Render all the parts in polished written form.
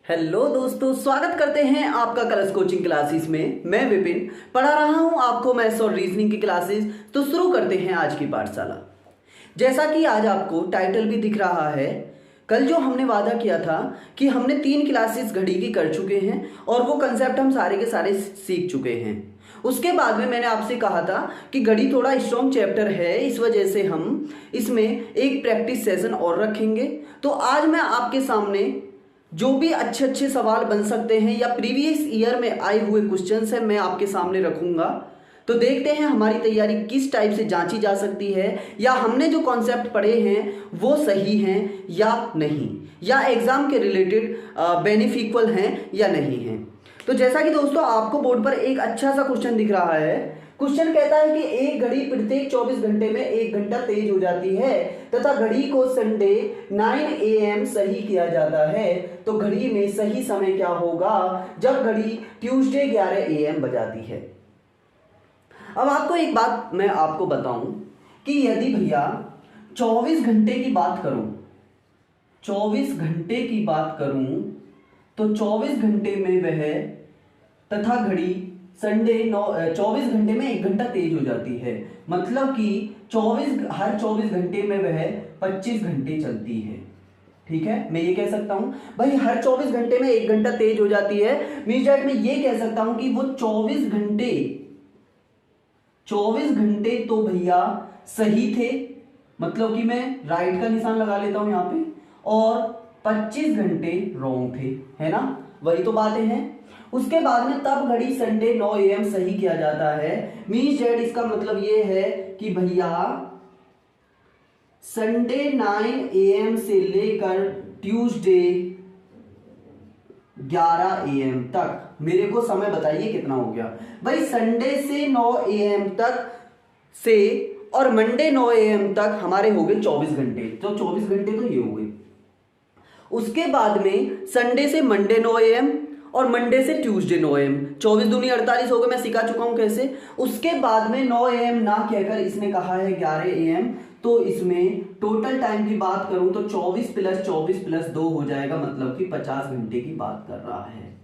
Hello दोस्तों, स्वागत करते हैं आपका कलर्स कोचिंग क्लासेस में। मैं विपिन पढ़ा रहा हूं आपको मैथ्स और रीजनिंग की क्लासेस। तो शुरू करते हैं आज की पाठशाला। जैसा कि आज आपको टाइटल भी दिख रहा है, कल जो हमने वादा किया था कि हमने 3 क्लासेस घड़ी की कर चुके हैं और वो कंसेप्ट हम सारे के सारे सीख चुके हैं। उसके बाद में मैंने आपसे कहा था कि घड़ी थोड़ा स्ट्रॉन्ग चैप्टर है, इस वजह से हम इसमें एक प्रैक्टिस सेशन और रखेंगे। तो आज मैं आपके सामने जो भी अच्छे अच्छे सवाल बन सकते हैं या प्रीवियस ईयर में आए हुए क्वेश्चंस हैं, मैं आपके सामने रखूंगा। तो देखते हैं हमारी तैयारी किस टाइप से जांची जा सकती है, या हमने जो कॉन्सेप्ट पढ़े हैं वो सही हैं या नहीं, या एग्जाम के रिलेटेड बेनिफिशियल हैं या नहीं हैं। तो जैसा कि दोस्तों आपको बोर्ड पर एक अच्छा सा क्वेश्चन दिख रहा है। क्वेश्चन कहता है कि एक घड़ी प्रत्येक 24 घंटे में 1 घंटा तेज हो जाती है तथा घड़ी को संडे 9 AM सही किया जाता है। तो घड़ी में सही समय क्या होगा जब घड़ी ट्यूसडे 11 AM बजाती है। अब आपको एक बात मैं आपको बताऊं कि यदि भैया 24 घंटे की बात करूं, 24 घंटे की बात करूं तो 24 घंटे में वह तथा घड़ी संडे 24 घंटे में 1 घंटा तेज हो जाती है। मतलब कि हर 24 घंटे में वह 25 घंटे चलती है। ठीक है, मैं ये कह सकता हूं भाई हर 24 घंटे में 1 घंटा तेज हो जाती है। मीन्स दैट मैं ये कह सकता हूं कि वो 24 घंटे तो भैया सही थे। मतलब कि मैं राइट का निशान लगा लेता हूं यहां पे, और 25 घंटे रॉन्ग थे, है ना। वही तो बातें हैं। उसके बाद में तब घड़ी संडे 9 AM सही किया जाता है। मीन्स दैट इसका मतलब ये है कि भैया संडे 9 AM से लेकर ट्यूसडे 11 AM तक मेरे को समय बताइए कितना हो गया। भाई संडे से 9 AM तक से और मंडे 9 AM तक हमारे हो गए 24 घंटे। तो 24 घंटे तो ये हो गए। उसके बाद में संडे से मंडे 9 AM और मंडे से ट्यूसडे 9 AM, 24 दूनी 48 हो गए। मैं सिखा चुका हूं कैसे। उसके बाद में 9 AM ना कहकर इसने कहा है 11 AM। तो इसमें टोटल टाइम की बात करूं तो 24 + 24 + 2 हो जाएगा। मतलब कि 50 घंटे की बात कर रहा है।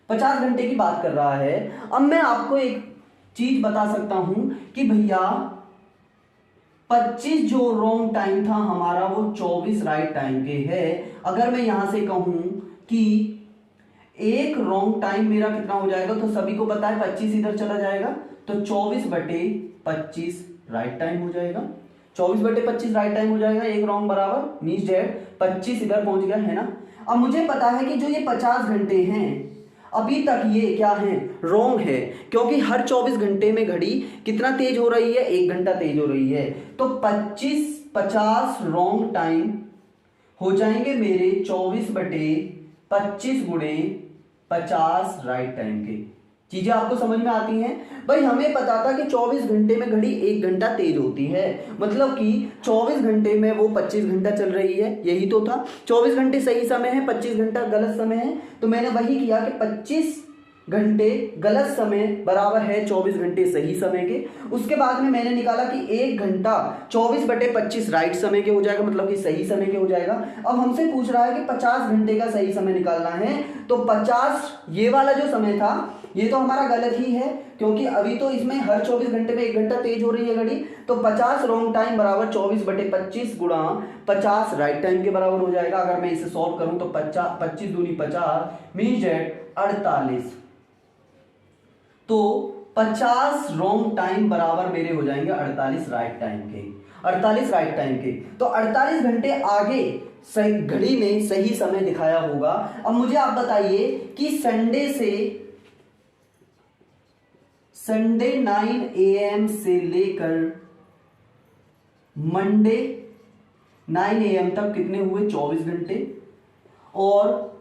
50 घंटे की बात कर रहा है। अब मैं आपको एक चीज बता सकता हूं कि भैया 25 जो रॉन्ग टाइम था हमारा, वो 24 राइट टाइम के है। अगर मैं यहां से कहूं कि एक रॉन्ग टाइम मेरा कितना हो जाएगा, तो सभी को पता है 25 इधर चला जाएगा, तो 24/25 राइट टाइम हो जाएगा। 24/25 राइट टाइम हो जाएगा। एक रॉन्ग बराबर मीन्स डेट 25 इधर पहुंच गया, है ना। अब मुझे पता है कि जो ये 50 घंटे हैं अभी तक ये क्या है, रॉन्ग है। क्योंकि हर 24 घंटे में घड़ी कितना तेज हो रही है, 1 घंटा तेज हो रही है। तो 50 रॉन्ग टाइम हो जाएंगे मेरे 24/25 गुणे 50 राइट टाइम के। चीजें आपको समझ में आती हैं। भाई हमें पता था कि 24 घंटे में घड़ी 1 घंटा तेज होती है। मतलब कि 24 घंटे में वो 25 घंटा चल रही है, यही तो था। 24 घंटे सही समय है, 25 घंटा गलत समय है। तो मैंने वही किया कि 25 घंटे गलत समय बराबर है 24 घंटे सही समय के। उसके बाद में मैंने निकाला कि 1 घंटा 24/25 राइट समय के हो जाएगा, मतलब कि सही समय के हो जाएगा। अब हमसे पूछ रहा है कि 50 घंटे का सही समय निकालना है। तो 50 ये वाला जो समय था ये तो हमारा गलत ही है, क्योंकि अभी तो इसमें हर 24 घंटे में 1 घंटा तेज हो रही है घड़ी। तो 50 रॉन्ग टाइम बराबर 24/25 गुणा 50 राइट टाइम के बराबर हो जाएगा। अगर मैं इसे सॉल्व करूं तो 25 दूनी 50 मीन्स डेट 48। तो 50 रॉन्ग टाइम बराबर मेरे हो जाएंगे 48 राइट टाइम के। 48 राइट टाइम के, तो 48 घंटे आगे सही घड़ी में सही समय दिखाया होगा। अब मुझे आप बताइए कि संडे 9 AM से लेकर मंडे 9 AM तक कितने हुए, 24 घंटे। और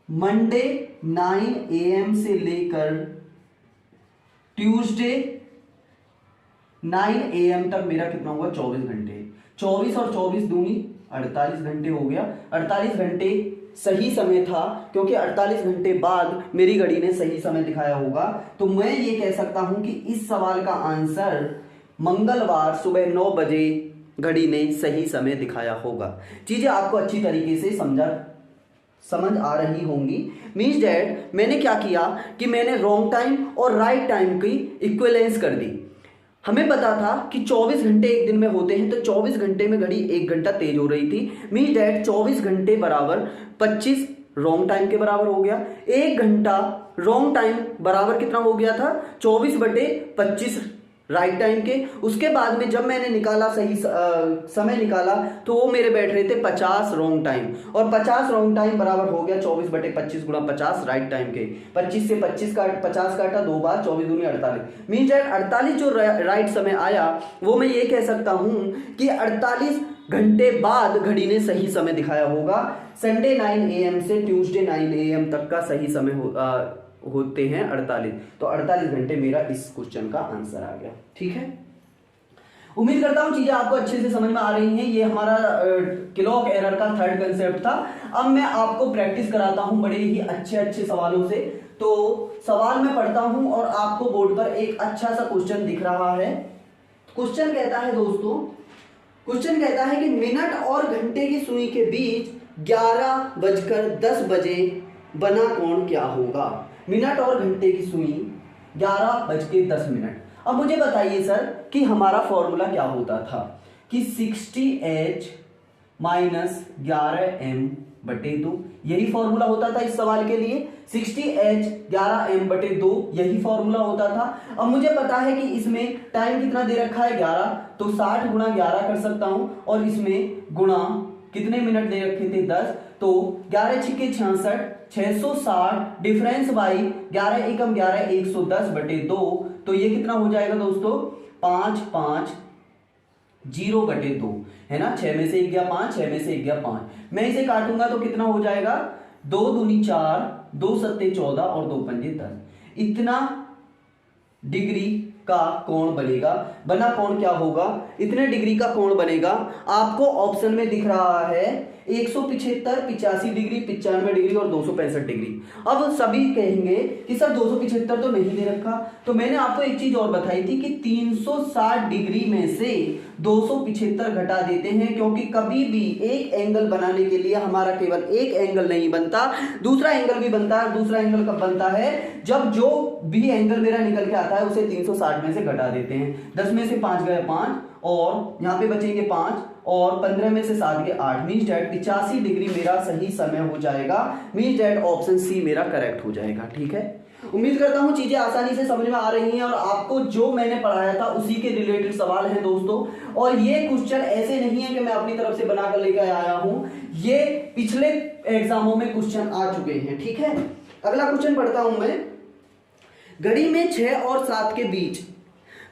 मंडे 9 AM से लेकर ट्यूसडे 9 AM तक मेरा कितना हुआ, 24 घंटे। 24 और 24 दूनी 48 घंटे हो गया। 48 घंटे सही समय था, क्योंकि 48 घंटे बाद मेरी घड़ी ने सही समय दिखाया होगा। तो मैं ये कह सकता हूं कि इस सवाल का आंसर मंगलवार सुबह 9 बजे घड़ी ने सही समय दिखाया होगा। चीजें आपको अच्छी तरीके से समझा समझ आ रही होंगी। मीन्स डैट मैंने क्या किया कि मैंने रॉन्ग टाइम और राइट टाइम की इक्विवेलेंस कर दी। हमें पता था कि 24 घंटे एक दिन में होते हैं, तो 24 घंटे में घड़ी 1 घंटा तेज हो रही थी। मीन्स डैट 24 घंटे बराबर 25 रॉन्ग टाइम के बराबर हो गया। 1 घंटा रॉन्ग टाइम बराबर कितना हो गया था, 24/25 राइट टाइम के। उसके बाद में जब मैंने निकाला सही समय निकाला तो वो मेरे बैठ रहे थे 50 रॉन्ग टाइम, और 50 रॉन्ग टाइम बराबर हो गया 24/25 गुणा 50 राइट टाइम के। 25 से 50 काटा 2 बार, 24 दूनी 48। मीन्स दैट 48 जो राइट समय आया वो मैं ये कह सकता हूं कि 48 घंटे बाद घड़ी ने सही समय दिखाया होगा। संडे 9 AM से ट्यूसडे 9 AM तक का सही समय होते हैं 48। तो 48 घंटे मेरा इस क्वेश्चन का आंसर आ गया। ठीक है, उम्मीद करता हूं चीजें आपको अच्छे से समझ में आ रही हैं। ये हमारा क्लॉक एरर का थर्ड कंसेप्ट था। अब मैं आपको प्रैक्टिस कराता हूं बड़े ही अच्छे सवालों से। तो सवाल मैं पढ़ता हूं और आपको बोर्ड पर एक अच्छा सा क्वेश्चन दिख रहा है। क्वेश्चन कहता है दोस्तों, क्वेश्चन कहता है कि मिनट और घंटे की सुई के बीच 11:10 बजे बना कोण क्या होगा। मिनट और घंटे की सुई 11:10। अब मुझे बताइए सर कि हमारा फॉर्मूला क्या होता था कि 60H - 11M/2, यही फॉर्मूला होता था इस सवाल के लिए। 60H 11M/2 यही फॉर्मूला होता था। अब मुझे पता है कि इसमें टाइम कितना दे रखा है 11, तो 60 × 11 कर सकता हूं, और इसमें गुणा कितने मिनट दे रखे थे 10, तो 11 × 6 = 66, 660 डिफरेंस बाई 11 × 1 = 11, 110/2। तो ये कितना हो जाएगा दोस्तों 550/2 है ना। 6 में से 1 गया 5, 6 में से 1 गया 5। मैं इसे काटूंगा तो कितना हो जाएगा 2 दूनी 4, 2 सत्ते 14 और 2 पंजे 10। इतना डिग्री का कोण बनेगा। बना कोण क्या होगा, इतने डिग्री का कोण बनेगा। आपको ऑप्शन में दिख रहा है 175, 85 डिग्री, 95 डिग्री और 265 डिग्री। अब सभी कहेंगे कि सर 275 तो नहीं दे रखा। तो मैंने आपको एक चीज और बताई थी कि 360 डिग्री में से 275 घटा देते हैं, क्योंकि कभी भी एक एंगल बनाने के लिए हमारा केवल एक एंगल नहीं बनता, दूसरा एंगल भी बनता है। दूसरा एंगल कब बनता है, जब जो भी एंगल मेरा निकल के आता है उसे 360 में से घटा देते हैं। 10 में से 5 गए 5, और यहां पे बचेंगे 5, और 15 में से 7 गए 8। मीन्स डैट 85 डिग्री मेरा सही समय हो जाएगा। मीन्स डैट ऑप्शन सी मेरा करेक्ट हो जाएगा। ठीक है, उम्मीद करता हूं चीजें आसानी से समझ में आ रही हैं, और आपको जो मैंने पढ़ाया था उसी के रिलेटेड सवाल हैं दोस्तों। और ये क्वेश्चन ऐसे नहीं है कि मैं अपनी तरफ से बनाकर लेकर आया हूं, ये पिछले एग्जामों में क्वेश्चन आ चुके हैं। ठीक है, अगला क्वेश्चन पढ़ता हूं मैं। घड़ी में 6 और 7 के बीच,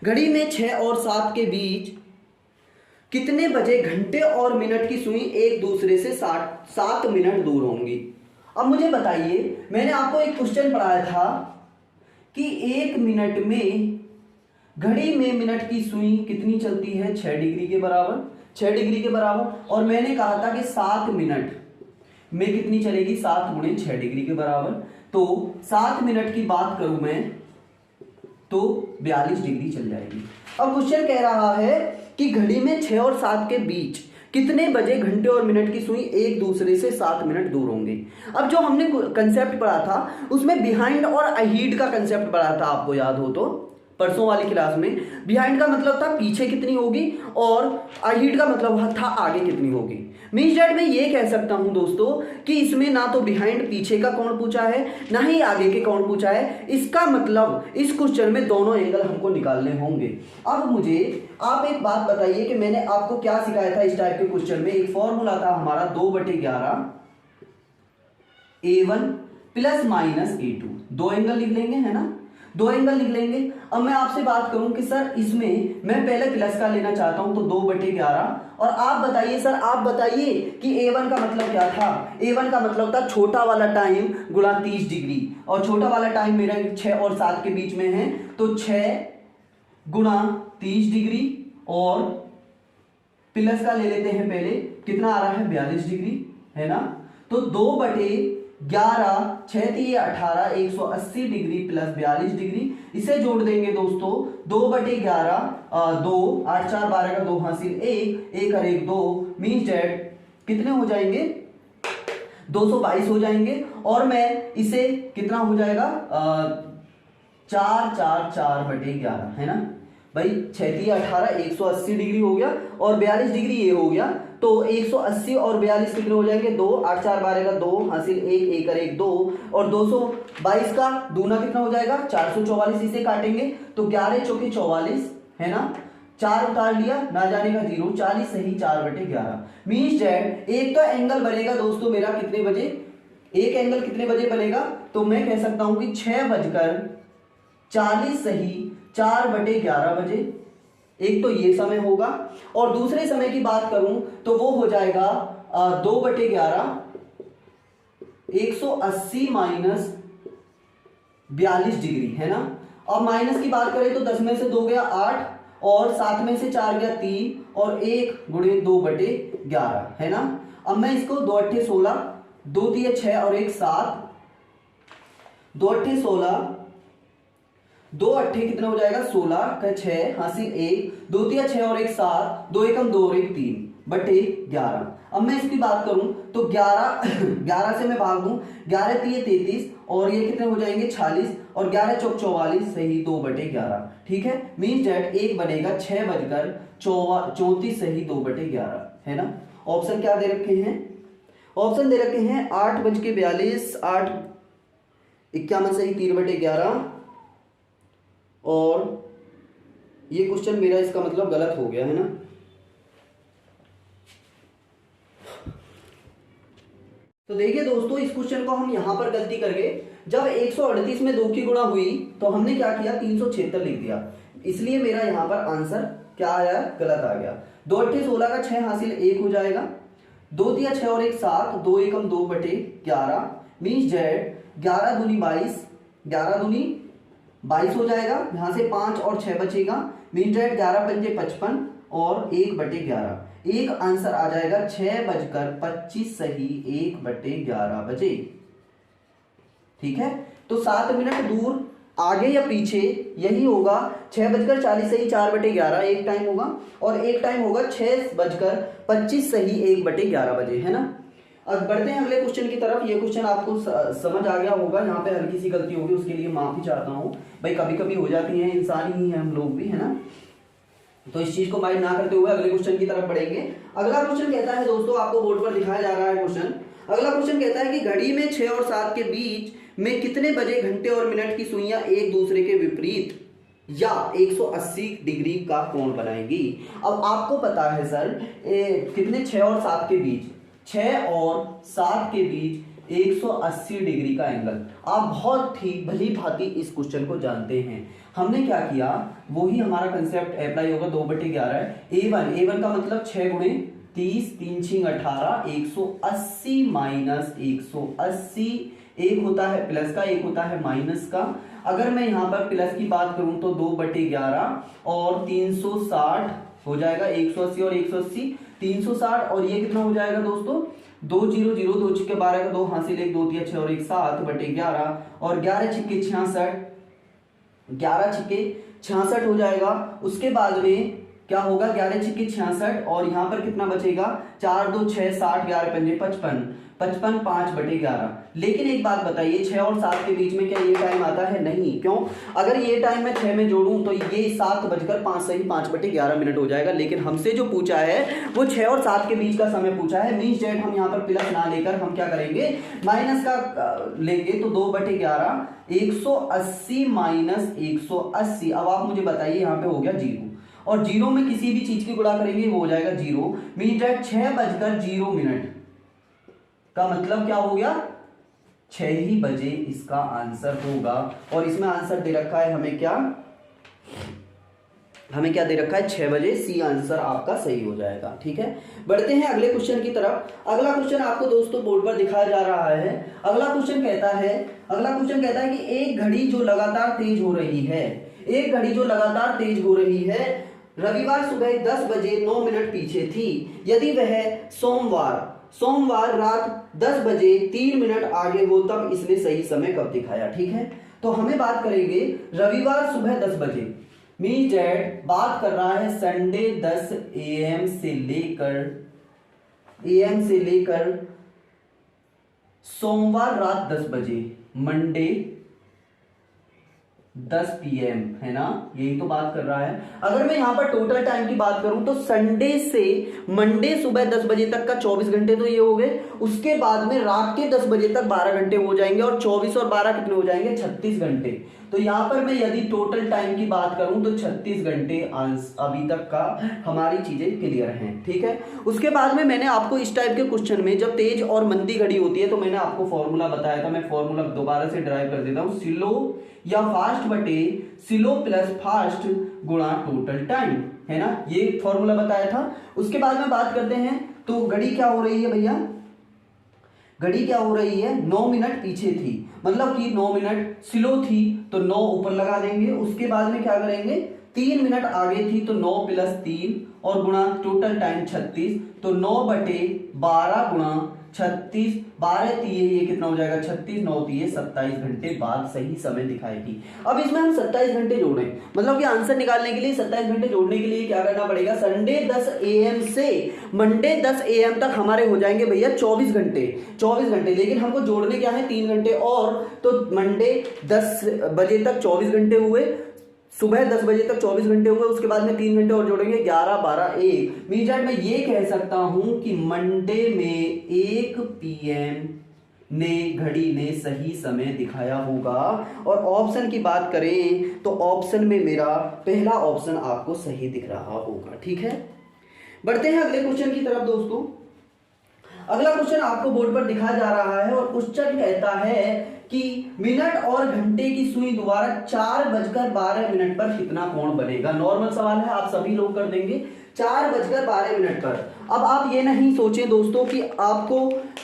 घड़ी में 6 और 7 के बीच कितने बजे घंटे और मिनट की सुई एक दूसरे से 7 मिनट दूर होंगी। अब मुझे बताइए, मैंने आपको एक क्वेश्चन पढ़ाया था कि 1 मिनट में घड़ी में मिनट की सुई कितनी चलती है, 6 डिग्री के बराबर, 6 डिग्री के बराबर। और मैंने कहा था कि 7 मिनट में कितनी चलेगी, 7 × 6 डिग्री के बराबर। तो 7 मिनट की बात करूं मैं तो 42 डिग्री चल जाएगी। अब क्वेश्चन कह रहा है कि घड़ी में 6 और 7 के बीच कितने बजे घंटे और मिनट की सुई एक दूसरे से 7 मिनट दूर होंगे। अब जो हमने कंसेप्ट पढ़ा था उसमें बिहाइंड और अहीड का कंसेप्ट पढ़ा था, आपको याद हो तो परसों वाली क्लास में। बिहाइंड का मतलब था पीछे कितनी होगी, और अहीड का मतलब था आगे कितनी होगी। मीन्स दैट मैं ये कह सकता हूं दोस्तों कि इसमें ना तो बिहाइंड पीछे का कोण पूछा है, ना ही आगे के कोण पूछा है। इसका मतलब इस क्वेश्चन में दोनों एंगल हमको निकालने होंगे। अब मुझे आप एक बात बताइए कि मैंने आपको क्या सिखाया था इस टाइप के क्वेश्चन में। एक फॉर्मूला था हमारा 2/11 A1 + -A2। दो एंगल लिख लेंगे, है ना, 2 एंगल लिख लेंगे। अब मैं आपसे बात करूं कि सर इसमें मैं पहले प्लस का लेना चाहता हूं, तो 2/11। और आप बताइए सर, आप बताइए कि A1 का मतलब क्या था। A1 का मतलब था छोटा वाला टाइम गुणा 30 डिग्री, और छोटा वाला टाइम मेरा 6 और 7 के बीच में है, तो 6 × 30 डिग्री, और प्लस का ले लेते हैं पहले, कितना आ रहा है 42 डिग्री, है ना। तो 2/11, 6 × 18, 180 डिग्री + 42 डिग्री। इसे जोड़ देंगे दोस्तों, 2/11 2, 8 4 12 का 2 हासिल 1, 1 और 1 2। मीन्स डैट कितने हो जाएंगे 222 हो जाएंगे। और मैं इसे कितना हो जाएगा 4 4 4/11 है ना भाई, 6×3 = 18, 180 डिग्री हो गया और 42 डिग्री ये हो गया। तो 180 और 42 कितने हो जाएंगे 2, 8 4 12 का 2 हासिल 1, 1 और 1 2, और 222 का दूना कितना हो जाएगा 444, इसे काटेंगे तो 11 चौके 44 है ना, 4 उतार लिया ना जाने का 0, 40 सही 4/11 मीन्स डैट एक तो एंगल बनेगा दोस्तों मेरा कितने बजे, एक एंगल कितने बजे बनेगा, तो मैं कह सकता हूं कि 6:40 सही 4/11 बजे। एक तो ये समय होगा और दूसरे समय की बात करूं तो वो हो जाएगा 2/11, 180 माइनस 42 डिग्री है ना। अब माइनस की बात करें तो 10 में से 2 गया 8 और 7 में से 4 गया 3 और 1 × 2/11 है ना। अब मैं इसको 2 8 16, 2 3 6 और 1 7, 2 8 16, 2 8 कितना हो जाएगा 16 का 6 हासिल 1, 2 3 6 और 1 7, 2 1 2 और 1 3/11। अब मैं इसकी बात करूं तो 11 से मैं भाग दूं, 11 3 33 और ये कितने हो जाएंगे 46 और 11 चौक 44 सही 2/11। ठीक है, मीन्स डेट एक बनेगा 6:34 सही 2/11 है ना। ऑप्शन क्या दे रखे हैं, ऑप्शन दे रखे हैं 8:42, 8:51 सही 3/11 और ये क्वेश्चन मेरा इसका मतलब गलत हो गया है ना। तो देखिए दोस्तों इस क्वेश्चन को हम यहां पर गलती कर गए, जब 138 में 2 की गुणा हुई तो हमने क्या किया 376 लिख दिया, इसलिए मेरा यहां पर आंसर क्या आया गलत आ गया। 2 8 16 का 6 हासिल 1 हो जाएगा, 2 3 6 और 1 7, 2 1 2/11 मीन्स डेट 11 दूनी 22, 11 दूनी 22 हो जाएगा, यहां से 5 और 6 बचेगा मीन डेट 11 पंजे 55 और 1/11, एक आंसर आ जाएगा 6:25 सही 1/11 बजे। ठीक है, तो 7 मिनट दूर आगे या पीछे यही होगा 6:40 सही 4/11 एक टाइम होगा और एक टाइम होगा 6:25 सही 1/11 बजे है ना। अब बढ़ते हैं अगले क्वेश्चन की तरफ। ये क्वेश्चन आपको समझ आ गया होगा, यहाँ पे हल्की सी गलती होगी उसके लिए माफी चाहता हूँ भाई, कभी कभी हो जाती है, इंसान ही है हम लोग भी है ना, तो इस चीज को माइंड ना करते हुए अगले क्वेश्चन की तरफ बढ़ेंगे। अगला क्वेश्चन कहता है दोस्तों, आपको बोर्ड पर दिखाया जा रहा है क्वेश्चन। अगला क्वेश्चन कहता है कि घड़ी में 6 और 7 के बीच में कितने बजे घंटे और मिनट की सुइयां एक दूसरे के विपरीत या 180 डिग्री का कोण बनाएंगी। अब आपको पता है सर कितने 6 और 7 के बीच, 6 और 7 के बीच 180 डिग्री का एंगल, आप बहुत ही भली भांति इस क्वेश्चन को जानते हैं। हमने क्या किया वही हमारा कंसेप्ट अप्लाई होगा 2/11 A1 का मतलब 6 × 30 3 6 18, 180 माइनस 180, एक होता है प्लस का एक होता है माइनस का। अगर मैं यहाँ पर प्लस की बात करूं तो 2/11 और 360 हो जाएगा, 180 और 180 360 और ये कितना हो जाएगा दोस्तों 2 0 0, 2 छिक्के 12 का 2 हासिल 1, 2 3 6 और 1 7/11 और 11 छिक्के 66, 11 छिक्के 66 हो जाएगा। उसके बाद में क्या होगा 11 छिक्के 66 और यहाँ पर कितना बचेगा 4 2 6 60, 11 पंजे 55, 55 5/11। लेकिन एक बात बताइए 6 और 7 के बीच में क्या ये टाइम आता है, नहीं, क्यों, अगर ये टाइम मैं 6 में जोड़ूं तो ये 7:05 सही 5/11 मिनट हो जाएगा। लेकिन हमसे जो पूछा है वो 6 और 7 के बीच का समय पूछा है, मीन्स डेट हम यहाँ पर प्लस ना लेकर हम क्या करेंगे माइनस का लेंगे, तो 2/11 180 माइनस 180। अब आप मुझे बताइए यहाँ पे हो गया 0 और 0 में किसी भी चीज की गुणा करेंगे वो हो जाएगा 0, मीन डेट 6:0 का मतलब क्या हो गया 6 ही बजे इसका आंसर होगा। और इसमें आंसर दे रखा है हमें क्या दे रखा है 6 बजे, सी आंसर आपका सही हो जाएगा। ठीक है, बढ़ते हैं अगले क्वेश्चन की तरफ। अगला क्वेश्चन आपको दोस्तों बोर्ड पर दिखाया जा रहा है। अगला क्वेश्चन कहता है कि एक घड़ी जो लगातार तेज हो रही है रविवार सुबह 10 बजे 9 मिनट पीछे थी, यदि वह सोमवार रात 10 बजे 3 मिनट आगे हो तब इसने सही समय कब दिखाया। ठीक है, तो हमें बात करेंगे रविवार सुबह 10 बजे, मीन डेट बात कर रहा है संडे 10 AM से लेकर सोमवार रात 10 बजे, मंडे 10 PM, है ना, यही तो बात कर रहा है। अगर मैं यहां पर टोटल टाइम की बात करूं तो संडे से मंडे सुबह 10 बजे तक का 24 घंटे तो ये हो गए, उसके बाद में रात के 10 बजे तक 12 घंटे हो जाएंगे, और 24 और 12 कितने हो जाएंगे, 36 घंटे। तो यहां पर मैं यदि टोटल टाइम की बात करूं तो 36 घंटे अभी तक का हमारी चीजें क्लियर हैं, ठीक है। उसके बाद में मैंने आपको इस टाइप के क्वेश्चन में जब तेज और मंदी घड़ी होती है तो मैंने आपको फॉर्मूला बताया था, मैं फॉर्मूला दोबारा से ड्राइव कर देता हूं, स्लो या फास्ट बटे स्लो प्लस फास्ट गुणा टोटल टाइम, है ना, ये फॉर्मूला बताया था। उसके बाद में बात करते हैं तो घड़ी क्या हो रही है भैया, घड़ी क्या हो रही है, 9 मिनट पीछे थी, मतलब कि 9 मिनट स्लो थी तो 9 ऊपर लगा देंगे। उसके बाद में क्या करेंगे, 3 मिनट आगे थी तो 9 + 3 और गुणा टोटल टाइम 36, तो 9/12 गुणा 36, 12 तिये ये कितना हो जाएगा 36, 9 तिये 27 घंटे बाद सही समय दिखाएगी। अब इसमें हम 27 घंटे जोड़ें, मतलब कि आंसर निकालने के लिए 27 घंटे जोड़ने के लिए क्या करना पड़ेगा, संडे 10 AM से मंडे 10 AM तक हमारे हो जाएंगे भैया 24 घंटे, 24 घंटे, लेकिन हमको जोड़ने क्या है 3 घंटे और, तो मंडे 10 बजे तक 24 घंटे हुए, सुबह 10 बजे तक 24 घंटे हुए, उसके बाद में 3 घंटे और जोड़ेंगे 11, 12, 1 मीन मैं ये कह सकता हूं कि मंडे में 1 PM ने घड़ी ने सही समय दिखाया होगा। और ऑप्शन की बात करें तो ऑप्शन में मेरा पहला ऑप्शन आपको सही दिख रहा होगा, ठीक है। बढ़ते हैं अगले क्वेश्चन की तरफ दोस्तों। अगला क्वेश्चन आपको बोर्ड पर दिखाया जा रहा है और क्वेश्चन कहता है कि मिनट और घंटे की सुई द्वारा 4:12 पर कितना कोण बनेगा। नॉर्मल सवाल है, आप सभी लोग कर देंगे 4:12 पर। अब आप ये नहीं सोचें दोस्तों कि आपको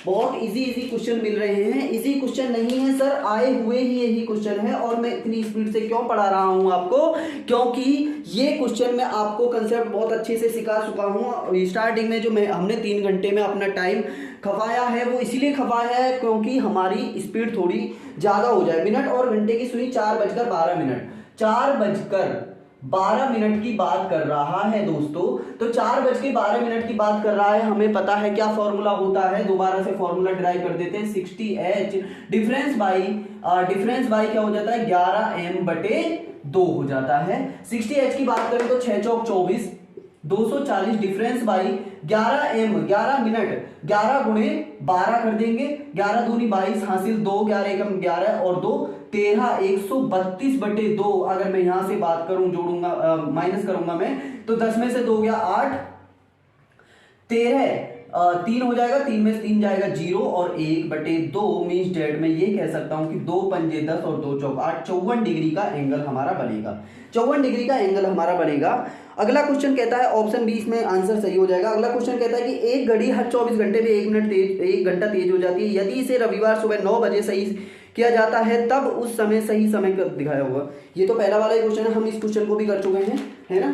बहुत इजी क्वेश्चन मिल रहे हैं, इजी क्वेश्चन नहीं है सर, आए हुए ही यही क्वेश्चन है। और मैं इतनी स्पीड से क्यों पढ़ा रहा हूं आपको, क्योंकि ये क्वेश्चन मैं आपको कंसेप्ट बहुत अच्छे से सिखा चुका हूं। स्टार्टिंग में जो हमने 3 घंटे में अपना टाइम खपाया है वो इसीलिए खपाया है क्योंकि हमारी स्पीड थोड़ी ज्यादा हो जाए। मिनट और घंटे की सुई 4:12, 4:12 की बात कर रहा है दोस्तों। तो 4:12 की बात कर रहा है, हमें पता है क्या फॉर्मूला होता है, दोबारा से फॉर्मूला ड्राइव कर देते हैं, 60H डिफरेंस बाई क्या हो जाता है 11M/2 हो जाता है। 60H की बात करें तो 6 चौक 24, 240 डिफरेंस बाई 11M, 11 मिनट, 11 गुणे 12 कर देंगे, 11 दूनी 22 हासिल 2, 11 एकम 11 और 2 13, 132/2। अगर मैं यहां से बात करूं, जोड़ूंगा माइनस करूंगा मैं, तो 10 में से 2 गया 8, 13 3 हो जाएगा, 3 में से 3 जाएगा 0 और 1/2 मीन्स डेट में ये कह सकता हूं कि 2 पंजे 10 और 2 चौक 8, 54 डिग्री का एंगल हमारा बनेगा, 54 डिग्री का एंगल हमारा बनेगा। अगला क्वेश्चन कहता है ऑप्शन 20 में आंसर सही हो जाएगा। अगला क्वेश्चन कहता है कि एक घड़ी हर 24 घंटे में 1 घंटा तेज हो जाती है, यदि इसे रविवार सुबह 9 बजे सही किया जाता है तब उस समय सही समय दिखाया होगा। ये तो पहला वाला ही क्वेश्चन है, हम इस क्वेश्चन को भी कर चुके हैं, है ना।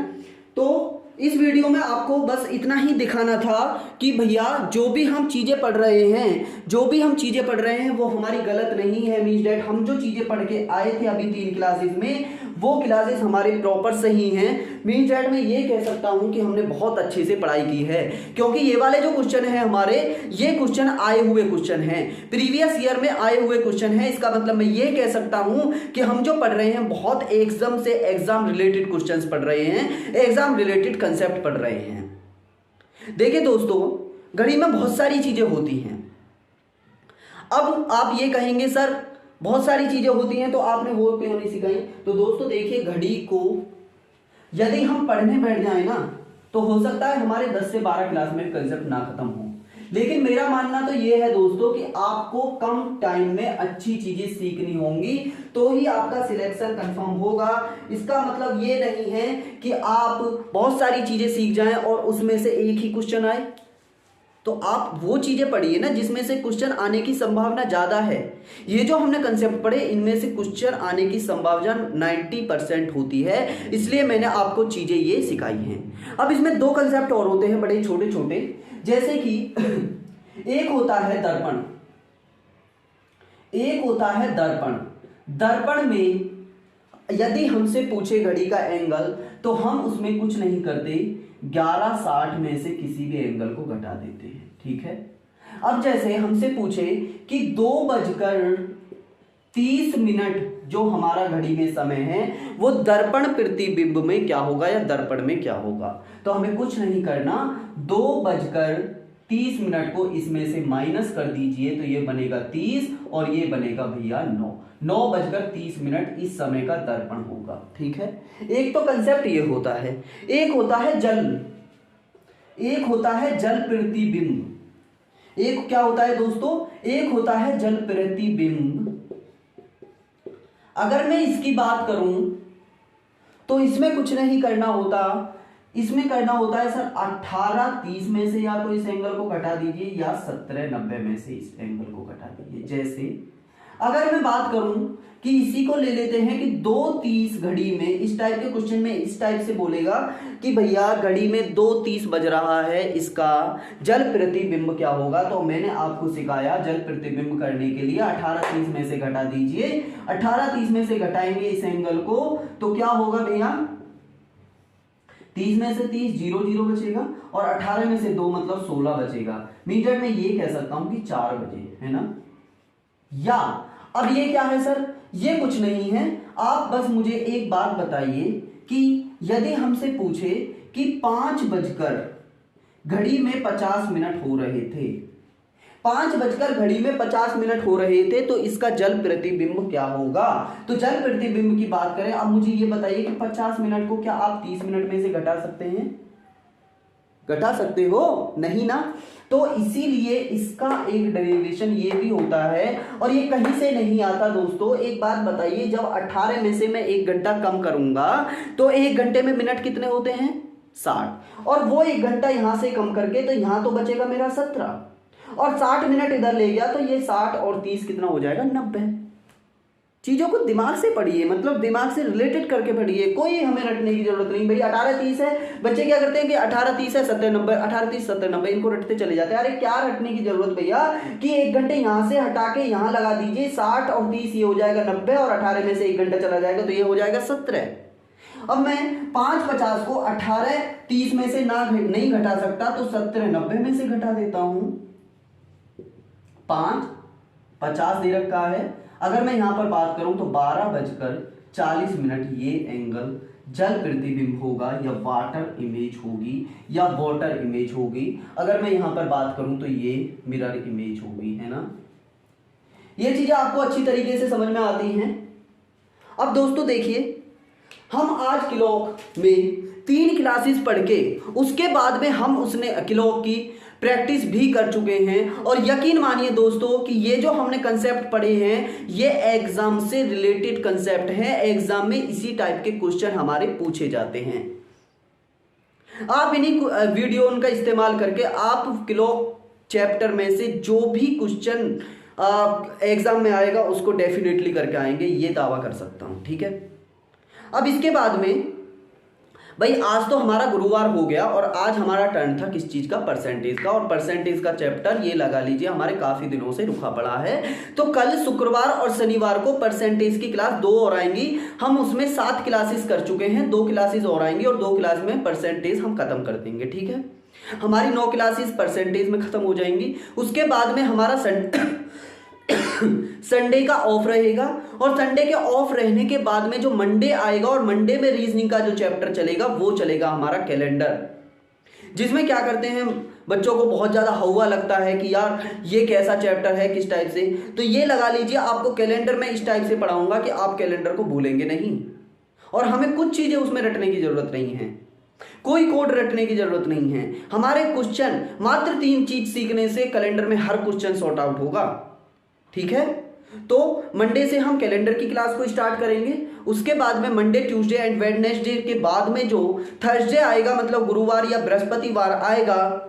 तो इस वीडियो में आपको बस इतना ही दिखाना था कि भैया जो भी हम चीजें पढ़ रहे हैं वो हमारी गलत नहीं है। मींस दैट हम जो चीजें पढ़ के आए थे अभी 3 क्लासेस में वो क्लासेस हमारे प्रॉपर सही हैं। मींस दैट मैं ये कह सकता हूं कि हमने बहुत अच्छे से पढ़ाई की है, क्योंकि ये वाले जो क्वेश्चन है हमारे, ये क्वेश्चन आए हुए क्वेश्चन हैं, प्रीवियस ईयर में आए हुए क्वेश्चन हैं। इसका मतलब मैं ये कह सकता हूं कि हम जो पढ़ रहे हैं बहुत एकदम से एग्जाम रिलेटेड क्वेश्चंस पढ़ रहे हैं, एग्जाम रिलेटेड कंसेप्ट पढ़ रहे हैं। देखिए दोस्तों, घड़ी में बहुत सारी चीजें होती हैं। अब आप ये कहेंगे सर बहुत सारी चीजें होती हैं तो आपने वो क्यों नहीं सिखाई। तो दोस्तों देखिए, घड़ी को यदि हम पढ़ने बैठ जाएं ना तो हो सकता है हमारे 10 से 12 क्लास में कंसेप्ट ना खत्म हो, लेकिन मेरा मानना तो ये है दोस्तों कि आपको कम टाइम में अच्छी चीजें सीखनी होंगी तो ही आपका सिलेक्शन कंफर्म होगा। इसका मतलब ये नहीं है कि आप बहुत सारी चीजें सीख जाएं और उसमें से एक ही क्वेश्चन आए। तो आप वो चीजें पढ़िए ना जिसमें से क्वेश्चन आने की संभावना ज्यादा है। ये जो हमने कंसेप्ट पढ़े इनमें से क्वेश्चन आने की संभावना 90% होती है, इसलिए मैंने आपको चीजें ये सिखाई हैं। अब इसमें 2 कंसेप्ट और होते हैं बड़े छोटे छोटे, जैसे कि एक होता है दर्पण, एक होता है दर्पण। दर्पण में यदि हमसे पूछे घड़ी का एंगल तो हम उसमें कुछ नहीं करते, 11:60 में से किसी भी एंगल को घटा देते हैं, ठीक है। अब जैसे हमसे पूछे कि 2:30 जो हमारा घड़ी में समय है वो दर्पण प्रतिबिंब में क्या होगा या दर्पण में क्या होगा, तो हमें कुछ नहीं करना, 2:30 को इसमें से माइनस कर दीजिए तो ये बनेगा 30 और ये बनेगा भैया 9:30 इस समय का दर्पण होगा। ठीक है, एक तो कंसेप्ट ये होता है, एक होता है जल प्रतिबिंब। एक क्या होता है दोस्तों, एक होता है जल प्रतिबिंब। अगर मैं इसकी बात करूं तो इसमें कुछ नहीं करना होता, इसमें करना होता है सर 18:30 में से या तो इस एंगल को घटा दीजिए या 17:90 में से इस एंगल को घटा दीजिए। जैसे अगर मैं बात करूं कि इसी को ले लेते हैं कि 2:30 घड़ी में, इस टाइप के क्वेश्चन में इस टाइप से बोलेगा कि भैया घड़ी में 2:30 बज रहा है, इसका जल प्रतिबिंब क्या होगा, तो मैंने आपको सिखाया जल प्रतिबिंब करने के लिए 18:30 में से घटा दीजिए। 18:30 में से घटाएंगे इस एंगल को तो क्या होगा भैया, 30 में से 30 0 बचेगा और 18 में से 2 मतलब 16 बचेगा। मीटर में ये कह सकता हूं कि 4 बजे, है ना। या अब ये क्या है सर, ये कुछ नहीं है, आप बस मुझे एक बात बताइए कि यदि हमसे पूछे कि 5 बजकर घड़ी में 50 मिनट हो रहे थे, 5 बजकर घड़ी में 50 मिनट हो रहे थे, तो इसका जल प्रतिबिंब क्या होगा। तो जल प्रतिबिंब की बात करें, अब मुझे ये बताइए कि 50 मिनट को क्या आप 30 मिनट में से घटा सकते हैं, घटा सकते हो, नहीं ना। तो इसीलिए इसका एक डेरिवेशन ये भी होता है और ये कहीं से नहीं आता दोस्तों। एक बात बताइए, जब 18 में से मैं 1 घंटा कम करूंगा तो 1 घंटे में मिनट कितने होते हैं, 60, और वो 1 घंटा यहां से कम करके तो यहां तो बचेगा मेरा 17 और 60 मिनट इधर ले गया तो ये 60 और 30 कितना हो जाएगा, 90। चीजों को दिमाग से पढ़िए, मतलब दिमाग से रिलेटेड करके पढ़िए, कोई हमें रटने की जरूरत नहीं। भाई 18:30 है, बच्चे क्या करते हैं कि 18:30 है 70-90, 18:30 70-90 इनको रटते चले जाते हैं। अरे क्या रटने की जरूरत भैया कि 1 घंटे यहां से हटा के यहां लगा दीजिए, 60 और 30 ये हो जाएगा 90 और 18 में से 1 घंटा चला जाएगा तो ये हो जाएगा 17। अब मैं 5:50 को 18:30 में से नहीं घटा सकता तो 17:90 में से घटा देता हूं। 5:50 दे रखा है, अगर मैं यहां पर बात करूं तो 12:40 ये एंगल जल प्रतिबिंब होगा या वाटर इमेज होगी या वाटर इमेज होगी। अगर मैं यहां पर बात करूं तो ये मिरर इमेज होगी, है ना। ये चीजें आपको अच्छी तरीके से समझ में आती हैं। अब दोस्तों देखिए, हम आज क्लॉक में 3 क्लासेस पढ़ के उसके बाद में हम उसने क्लॉक की प्रैक्टिस भी कर चुके हैं और यकीन मानिए दोस्तों कि ये जो हमने कंसेप्ट पढ़े हैं ये एग्जाम से रिलेटेड कंसेप्ट है। एग्जाम में इसी टाइप के क्वेश्चन हमारे पूछे जाते हैं। आप इन्हीं वीडियो का इस्तेमाल करके आप क्लॉक चैप्टर में से जो भी क्वेश्चन एग्जाम में आएगा उसको डेफिनेटली करके आएंगे, ये दावा कर सकता हूं। ठीक है, अब इसके बाद में भाई आज तो हमारा गुरुवार हो गया और आज हमारा टर्न था किस चीज का, परसेंटेज का। और परसेंटेज का चैप्टर ये लगा लीजिए हमारे काफी दिनों से रुका पड़ा है। तो कल शुक्रवार और शनिवार को परसेंटेज की क्लास 2 और आएंगी। हम उसमें 7 क्लासेस कर चुके हैं, 2 क्लासेस और आएंगी और 2 क्लास में परसेंटेज हम खत्म कर देंगे। ठीक है, हमारी 9 क्लासेस परसेंटेज में खत्म हो जाएंगी। उसके बाद में हमारा संडे का ऑफ रहेगा और संडे के ऑफ रहने के बाद में जो मंडे आएगा और मंडे में रीजनिंग का जो चैप्टर चलेगा वो चलेगा हमारा कैलेंडर, जिसमें क्या करते हैं बच्चों को बहुत ज्यादा हवा लगता है कि यार ये कैसा चैप्टर है, किस टाइप से। तो ये लगा लीजिए आपको कैलेंडर में इस टाइप से पढ़ाऊंगा कि आप कैलेंडर को भूलेंगे नहीं और हमें कुछ चीजें उसमें रटने की जरूरत नहीं है, कोई कोड रटने की जरूरत नहीं है। हमारे क्वेश्चन मात्र 3 चीज सीखने से कैलेंडर में हर क्वेश्चन सॉर्ट आउट होगा। ठीक है, तो मंडे से हम कैलेंडर की क्लास को स्टार्ट करेंगे। उसके बाद में मंडे, ट्यूसडे एंड वेडनेसडे के बाद में जो थर्सडे आएगा मतलब गुरुवार या बृहस्पतिवार आएगा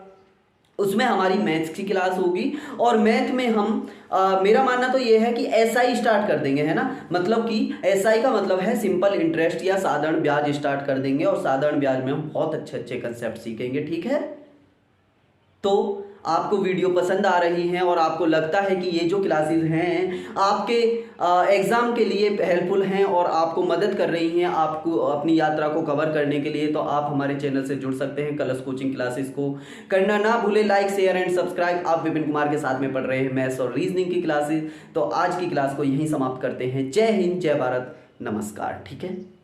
उसमें हमारी मैथ्स की क्लास होगी। और मैथ में हम मेरा मानना तो ये है कि एसआई स्टार्ट कर देंगे, है ना। मतलब कि एसआई का मतलब है सिंपल इंटरेस्ट या साधारण ब्याज स्टार्ट कर देंगे और साधारण ब्याज में हम बहुत अच्छे अच्छे कंसेप्ट सीखेंगे। ठीक है, तो आपको वीडियो पसंद आ रही हैं और आपको लगता है कि ये जो क्लासेस हैं आपके एग्ज़ाम के लिए हेल्पफुल हैं और आपको मदद कर रही हैं आपको अपनी यात्रा को कवर करने के लिए, तो आप हमारे चैनल से जुड़ सकते हैं। कलर्स कोचिंग क्लासेस को करना ना भूलें, लाइक शेयर एंड सब्सक्राइब। आप विपिन कुमार के साथ में पढ़ रहे हैं मैथ्स और रीजनिंग की क्लासेस। तो आज की क्लास को यहीं समाप्त करते हैं। जय हिंद, जय भारत, नमस्कार। ठीक है।